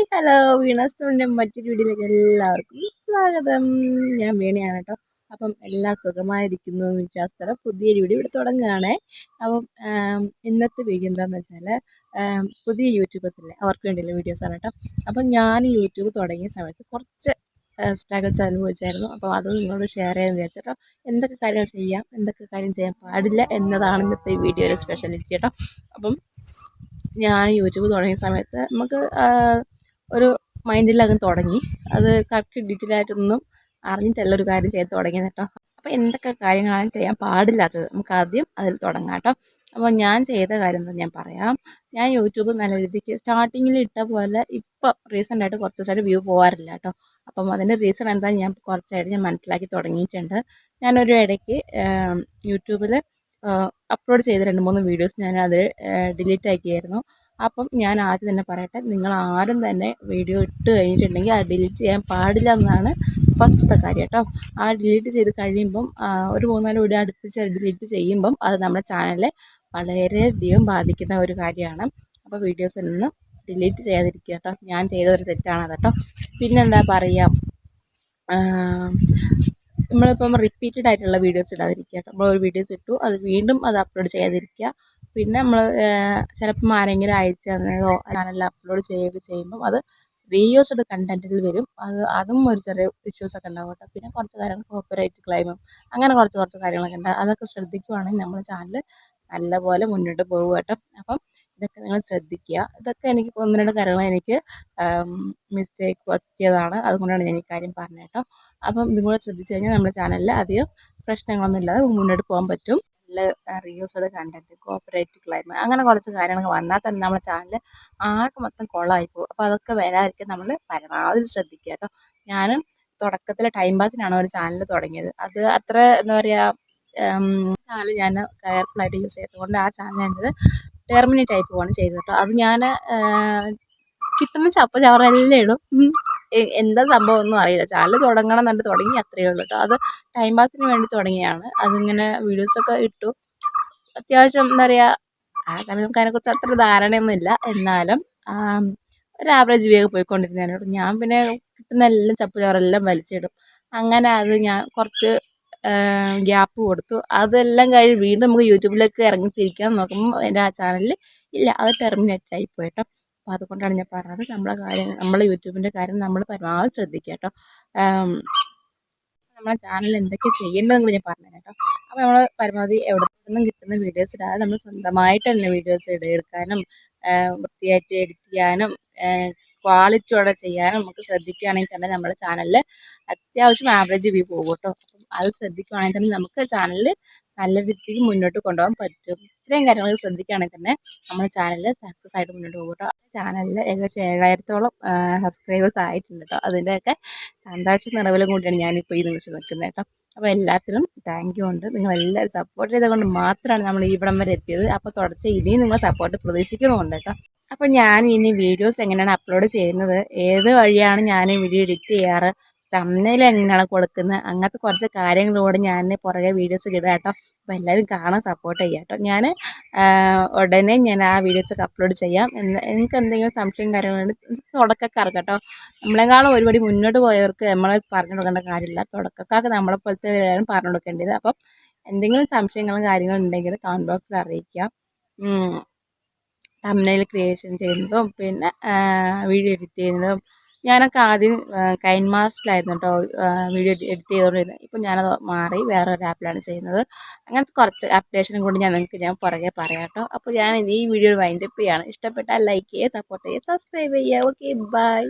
Hi hello വീണാസ്റ്റോണിൻ്റെ മറ്റൊരു വീഡിയോയിലേക്ക് എല്ലാവർക്കും സ്വാഗതം. ഞാൻ വീണയാണ് കേട്ടോ. അപ്പം എല്ലാം സുഖമായിരിക്കുന്നു എന്ന് വിശ്വാസത്തോടെ പുതിയൊരു വീഡിയോ ഇവിടെ തുടങ്ങുകയാണേ. അപ്പം ഇന്നത്തെ വീഡിയോ എന്താണെന്ന് വെച്ചാൽ പുതിയ യൂട്യൂബേഴ്സില്ലേ അവർക്ക് വേണ്ടിയുള്ള വീഡിയോസാണ് കേട്ടോ. അപ്പം ഞാൻ യൂട്യൂബ് തുടങ്ങിയ സമയത്ത് കുറച്ച് സ്ട്രഗിൾസ് അനുഭവിച്ചായിരുന്നു. അപ്പോൾ അത് നിങ്ങളോട് ഷെയർ ചെയ്യാൻ വിചാരിച്ചിട്ടോ. എന്തൊക്കെ കാര്യങ്ങൾ ചെയ്യാം, എന്തൊക്കെ കാര്യം ചെയ്യാൻ പാടില്ല എന്നതാണ് ഇന്നത്തെ വീഡിയോയുടെ സ്പെഷ്യാലിറ്റി കേട്ടോ. അപ്പം ഞാൻ യൂട്യൂബ് തുടങ്ങിയ സമയത്ത് നമുക്ക് ഒരു മൈൻഡിലങ്ങ് തുടങ്ങി. അത് കറക്റ്റ് ഡീറ്റെയിൽ ആയിട്ടൊന്നും അറിഞ്ഞിട്ടല്ല ഒരു കാര്യം ചെയ്ത് തുടങ്ങിയത് കേട്ടോ. അപ്പോൾ എന്തൊക്കെ കാര്യങ്ങളാണ് ചെയ്യാൻ പാടില്ലാത്തത് നമുക്ക് ആദ്യം അതിൽ തുടങ്ങാം കേട്ടോ. അപ്പോൾ ഞാൻ ചെയ്ത കാര്യം എന്താ ഞാൻ പറയാം. ഞാൻ യൂട്യൂബ് നല്ല രീതിക്ക് സ്റ്റാർട്ടിങ്ങിൽ ഇട്ട പോലെ ഇപ്പം റീസെൻ്റായിട്ട് കുറച്ച് ദിവസമായിട്ട് വ്യൂ പോകാറില്ല കേട്ടോ. അപ്പം അതിൻ്റെ റീസൺ എന്താ ഞാൻ കുറച്ചായിട്ട് ഞാൻ മനസ്സിലാക്കി തുടങ്ങിയിട്ടുണ്ട്. ഞാനൊരു ഇടയ്ക്ക് യൂട്യൂബിൽ അപ്ലോഡ് ചെയ്ത 2-3 വീഡിയോസ് ഞാനത് ഡിലീറ്റ് ആക്കിയായിരുന്നു. അപ്പം ഞാൻ ആദ്യം തന്നെ പറയട്ടെ, നിങ്ങൾ ആരും തന്നെ വീഡിയോ ഇട്ട് കഴിഞ്ഞിട്ടുണ്ടെങ്കിൽ അത് ഡിലീറ്റ് ചെയ്യാൻ പാടില്ല എന്നാണ് ഫസ്റ്റത്തെ കാര്യം കേട്ടോ. ആ ഡിലീറ്റ് ചെയ്ത് കഴിയുമ്പം ഒരു 3-4 വീഡിയോ അടുപ്പിച്ച് ഡിലീറ്റ് ചെയ്യുമ്പം അത് നമ്മുടെ ചാനലിനെ വളരെയധികം ബാധിക്കുന്ന ഒരു കാര്യമാണ്. അപ്പോൾ വീഡിയോസ് ഒന്നും ഡിലീറ്റ് ചെയ്യാതിരിക്കുക കേട്ടോ. ഞാൻ ചെയ്ത ഒരു തെറ്റാണ് കേട്ടോ. പിന്നെന്താ പറയുക, നമ്മളിപ്പം റിപ്പീറ്റഡ് ആയിട്ടുള്ള വീഡിയോസ് ഇടാതിരിക്കുക കേട്ടോ. നമ്മളൊരു വീഡിയോസ് ഇട്ടു അത് വീണ്ടും അത് അപ്ലോഡ് ചെയ്യാതിരിക്കുക. പിന്നെ നമ്മൾ ചിലപ്പം ആരെങ്കിലും അയച്ചു തന്നതോ ചാനലിൽ അപ്ലോഡ് ചെയ്യുകയൊക്കെ ചെയ്യുമ്പം അത് റീയൂസ്ഡ് കണ്ടൻറ്റിൽ വരും. അതും ഒരു ചെറിയ ഇഷ്യൂസൊക്കെ ഉണ്ടാവും കേട്ടോ. പിന്നെ കുറച്ച് കാര്യങ്ങൾ കോപ്പിറൈറ്റ് ക്ലെയിമും അങ്ങനെ കുറച്ച് കാര്യങ്ങളൊക്കെ ഉണ്ട്. അതൊക്കെ ശ്രദ്ധിക്കുവാണെങ്കിൽ നമ്മുടെ ചാനൽ നല്ലപോലെ മുന്നോട്ട് പോകും കേട്ടോ. അപ്പം ഇതൊക്കെ നിങ്ങൾ ശ്രദ്ധിക്കുക. ഇതൊക്കെ എനിക്ക് 1-2 കാര്യങ്ങൾ എനിക്ക് മിസ്റ്റേക്ക് പറ്റിയതാണ്. അതുകൊണ്ടാണ് ഞാൻ ഈ കാര്യം പറഞ്ഞത് കേട്ടോ. അപ്പം ഇതും കൂടെ ശ്രദ്ധിച്ചു കഴിഞ്ഞാൽ നമ്മുടെ ചാനലിൽ അധികം പ്രശ്നങ്ങളൊന്നും ഇല്ലാതെ മുന്നോട്ട് പോകാൻ പറ്റും. റീയൂസ്ഡ് കണ്ടൻറ്റ്, കോപ്പിറൈറ്റ് ക്ലെയിം അങ്ങനെ കുറച്ച് കാര്യങ്ങൾ വന്നാൽ തന്നെ നമ്മുടെ ചാനൽ ആകെ മൊത്തം കൊളമായി പോകും. അപ്പോൾ അതൊക്കെ വരാതിരിക്കാൻ നമ്മൾ പരമാവധി ശ്രദ്ധിക്കുക കേട്ടോ. ഞാനും തുടക്കത്തിൽ ടൈം പാസിനാണ് ഒരു ചാനൽ തുടങ്ങിയത്. അത് അത്ര എന്താ പറയുക, ചാനൽ ഞാൻ കെയർഫുള്ളായിട്ട് യൂസ് ചെയ്തതുകൊണ്ട് ആ ചാനൽ എന്നത് ടെർമിനേറ്റ് ആയി പോവുകയാണ് ചെയ്തത് കേട്ടോ. അത് ഞാൻ കിട്ടുന്ന ചവറെല്ലാം ഇടും. എന്താ സംഭവം ഒന്നും അറിയില്ല. ചാനൽ തുടങ്ങണം എന്നിട്ട് തുടങ്ങി, അത്രയേ ഉള്ളൂ കേട്ടോ. അത് ടൈം പാസിന് വേണ്ടി തുടങ്ങിയാണ്. അതിങ്ങനെ വീഡിയോസൊക്കെ ഇട്ടു. അത്യാവശ്യം എന്താ പറയുക, ആ സമയം അതിനെക്കുറിച്ച് അത്ര ധാരണയൊന്നും ഇല്ല. എന്നാലും ഒരു ആവറേജ് വ്യൂ ഒക്കെ പോയിക്കൊണ്ടിരുന്നതിനോട് ഞാൻ പിന്നെ കിട്ടുന്ന എല്ലാം ചവറെല്ലാം വലിച്ചിടും. അങ്ങനെ അത് ഞാൻ കുറച്ച് ഗ്യാപ്പ് കൊടുത്തു. അതെല്ലാം കഴിഞ്ഞ് വീണ്ടും നമുക്ക് യൂട്യൂബിലേക്ക് ഇറങ്ങിത്തിരിക്കാൻ നോക്കുമ്പോൾ എൻ്റെ ആ ചാനലിൽ ഇല്ല, അത് ടെർമിനേറ്റ് ആയിപ്പോയി കേട്ടോ. അപ്പോൾ അതുകൊണ്ടാണ് ഞാൻ പറഞ്ഞത്, നമ്മളെ യൂട്യൂബിൻ്റെ കാര്യം നമ്മൾ പരമാവധി ശ്രദ്ധിക്കുക കേട്ടോ. നമ്മളെ ചാനലിൽ എന്തൊക്കെ ചെയ്യേണ്ടതെന്ന് കൂടി ഞാൻ പറഞ്ഞു കേട്ടോ. അപ്പോൾ നമ്മൾ പരമാവധി എവിടെ നിന്നും കിട്ടുന്ന വീഡിയോസ് ഇടാതെ നമ്മൾ സ്വന്തമായിട്ട് തന്നെ വീഡിയോസ് എടുക്കാനും വൃത്തിയായിട്ട് എഡിറ്റ് ചെയ്യാനും ക്വാളിറ്റിയോടെ ചെയ്യാനും നമുക്ക് ശ്രദ്ധിക്കുകയാണെങ്കിൽ തന്നെ നമ്മുടെ ചാനലിൽ അത്യാവശ്യം ആവറേജ് വ്യൂ പോകും കേട്ടോ. അപ്പം അത് ശ്രദ്ധിക്കുകയാണെങ്കിൽ തന്നെ നമുക്ക് ചാനലിൽ നല്ല രീതിക്ക് മുന്നോട്ട് കൊണ്ടുപോകാൻ പറ്റും. ഇത്രയും കാര്യങ്ങൾ ശ്രദ്ധിക്കുകയാണെങ്കിൽ തന്നെ നമ്മുടെ ചാനൽ സക്സസ് ആയിട്ട് മുന്നോട്ട് പോകും കേട്ടോ. ചാനലിൽ ഏകദേശം 7000-ഓളം സബ്സ്ക്രൈബേഴ്സ് ആയിട്ടുണ്ട് കേട്ടോ. അതിൻ്റെയൊക്കെ സന്തോഷ നിറവിലും കൂടിയാണ് ഞാനിപ്പോൾ ഈ നിമിഷം നിൽക്കുന്നത് കേട്ടോ. അപ്പോൾ എല്ലാത്തിനും താങ്ക് യു ഉണ്ട്. നിങ്ങളെല്ലാവരും സപ്പോർട്ട് ചെയ്തുകൊണ്ട് മാത്രമാണ് നമ്മൾ ഇവിടം വരെ എത്തിയത്. അപ്പോൾ തുടർച്ച ഇനിയും നിങ്ങൾ സപ്പോർട്ട് പ്രതീക്ഷിക്കുന്നുമുണ്ട് കേട്ടോ. അപ്പോൾ ഞാൻ ഇനി വീഡിയോസ് എങ്ങനെയാണ് അപ്ലോഡ് ചെയ്യുന്നത്, ഏത് വഴിയാണ് ഞാൻ വീഡിയോ എഡിറ്റ് ചെയ്യാറ്, തംബ്നെയിൽ എങ്ങനെയാണ് കൊടുക്കുന്നത്, അങ്ങനത്തെ കുറച്ച് കാര്യങ്ങളോട് ഞാൻ പുറകെ വീഡിയോസ് ഇടുക കേട്ടോ. അപ്പോൾ എല്ലാവരും കാണാൻ സപ്പോർട്ട് ചെയ്യാം കേട്ടോ. ഞാൻ ഉടനെ ഞാൻ ആ വീഡിയോസൊക്കെ അപ്ലോഡ് ചെയ്യാം. നിങ്ങൾക്ക് എന്തെങ്കിലും സംശയം കാര്യങ്ങളുണ്ട്, തുടക്കക്കാർക്ക് കേട്ടോ. നമ്മളെക്കാളും ഒരുപടി മുന്നോട്ട് പോയവർക്ക് നമ്മൾ പറഞ്ഞു കൊടുക്കേണ്ട കാര്യമില്ല. തുടക്കക്കാർക്ക് നമ്മളെപ്പോലത്തെ പറഞ്ഞു കൊടുക്കേണ്ടത്. അപ്പം എന്തെങ്കിലും സംശയങ്ങളും കാര്യങ്ങളും ഉണ്ടെങ്കിൽ കമൻറ്റ് ബോക്സിൽ അറിയിക്കുക. തംബ്നെയിൽ ക്രിയേഷൻ ചെയ്യുന്നതും പിന്നെ വീഡിയോ എഡിറ്റ് ചെയ്യുന്നതും ഞാനൊക്കെ ആദ്യം കൈൻ മാസ്റ്ററിലായിരുന്നു കേട്ടോ വീഡിയോ എഡിറ്റ് ചെയ്തുകൊണ്ടിരുന്നത്. ഇപ്പം ഞാനത് മാറി വേറൊരു ആപ്പിലാണ് ചെയ്യുന്നത്. അങ്ങനത്തെ കുറച്ച് അപ്ഡേഷനും കൂടി ഞാൻ പുറകെ പറയാം കേട്ടോ. അപ്പോൾ ഞാൻ ഈ വീഡിയോ വൈൻഡപ്പ് ചെയ്യുകയാണ്. ഇഷ്ടപ്പെട്ടാൽ ലൈക്ക് ചെയ്യുക, സപ്പോർട്ട് ചെയ്യുക, സബ്സ്ക്രൈബ് ചെയ്യുക. Okay, by.